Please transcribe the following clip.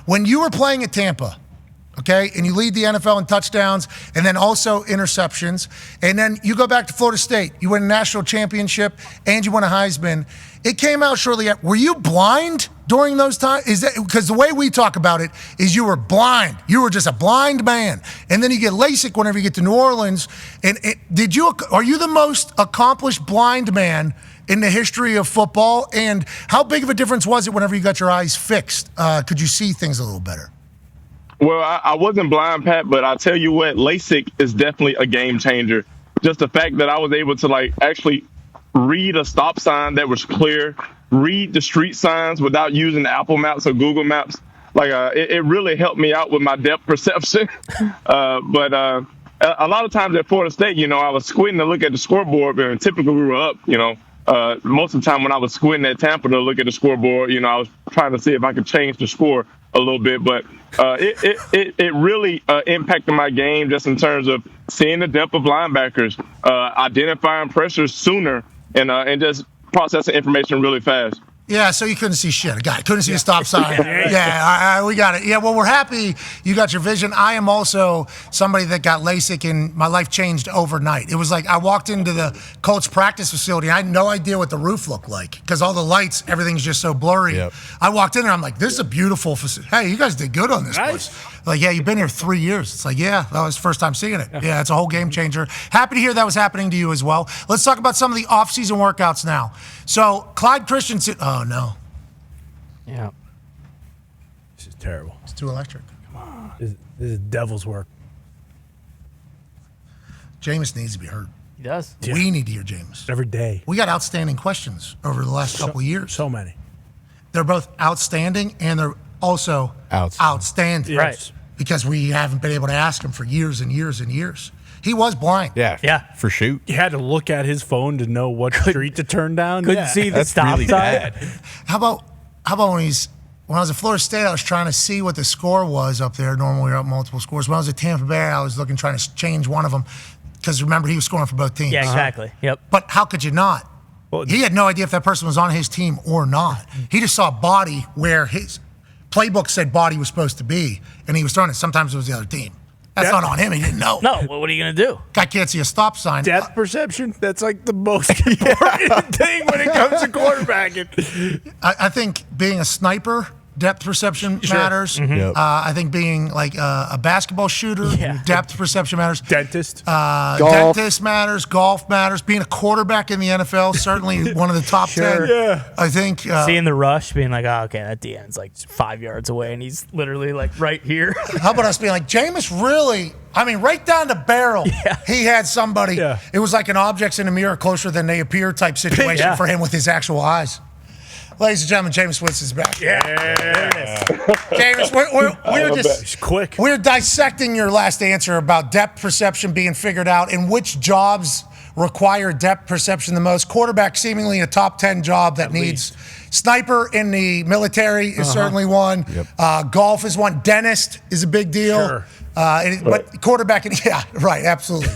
When you were playing at Tampa, okay, and you lead the NFL in touchdowns and then also interceptions, and then you go back to Florida State, you win a national championship, and you win a Heisman. It came out shortly after. Were you blind during those times? Is that because the way we talk about it is you were blind. You were just a blind man, and then you get LASIK whenever you get to New Orleans. And are you the most accomplished blind man in the history of football? And how big of a difference was it whenever you got your eyes fixed? Could you see things a little better? Well, I wasn't blind, Pat, but I'll tell you what, LASIK is definitely a game changer. Just the fact that I was able to actually read a stop sign that was clear, read the street signs without using Apple Maps or Google Maps. It really helped me out with my depth perception. But a lot of times at Florida State, I was squinting to look at the scoreboard, and typically we were up, most of the time when I was squinting at Tampa to look at the scoreboard, I was trying to see if I could change the score a little bit. But it really impacted my game just in terms of seeing the depth of linebackers, identifying pressures sooner, and just processing information really fast. Yeah, so you couldn't see shit. A guy couldn't see a stop sign. We got it. Yeah, well, we're happy you got your vision. I am also somebody that got LASIK, and my life changed overnight. It was like I walked into the Colts practice facility. I had no idea what the roof looked like because all the lights, everything's just so blurry. Yep. I walked in there. I'm like, this is a beautiful facility. Hey, you guys did good on this place. Like, yeah, you've been here 3 years. It's like, yeah, that was the first time seeing it. Yeah, it's a whole game changer. Happy to hear that was happening to you as well. Let's talk about some of the off-season workouts now. So, Clyde Christensen, oh, no. Yeah. This is terrible. It's too electric. Come on. This is devil's work. Jameis needs to be heard. He does. Yeah. We need to hear Jameis. Every day. We got outstanding questions over the last couple of years. So many. They're both outstanding, and they're also outstanding. Right. Because we haven't been able to ask him for years and years and years. He was blind. Yeah. For shoot. You had to look at his phone to know what street to turn down. Couldn't see the stop really sign. bad. How about when I was at Florida State, I was trying to see what the score was up there. Normally, we're up multiple scores. When I was at Tampa Bay, I was trying to change one of them because remember he was scoring for both teams. Yeah, exactly. Yep. But how could you not? Well, He had no idea if that person was on his team or not. He just saw body where his playbook said body was supposed to be, and he was throwing it. Sometimes it was the other team. That's not on him. He didn't know. No, well, what are you going to do? Guy can't see a stop sign. depth perception, that's like the most important thing when it comes to quarterbacking. I think being a sniper, depth perception matters. Mm-hmm. Yep. I think being like a basketball shooter, depth perception matters. Dentist. Dentist matters. Golf matters. Being a quarterback in the NFL, certainly one of the top 10. Yeah. I think. Seeing the rush, being like, oh, okay, that DN's like 5 yards away, and he's literally like right here. How about us being like, Jameis really, right down the barrel, he had somebody. Yeah. It was like an objects in a mirror closer than they appear type situation for him with his actual eyes. Ladies and gentlemen, Jameis Winston's back. Yeah. Jameis, we're just He's quick. We're dissecting your last answer about depth perception being figured out and which jobs require depth perception the most. Quarterback, seemingly a top 10 job that needs. Sniper in the military is certainly one. Yep. Golf is one. Dentist is a big deal. Sure. But quarterback, absolutely.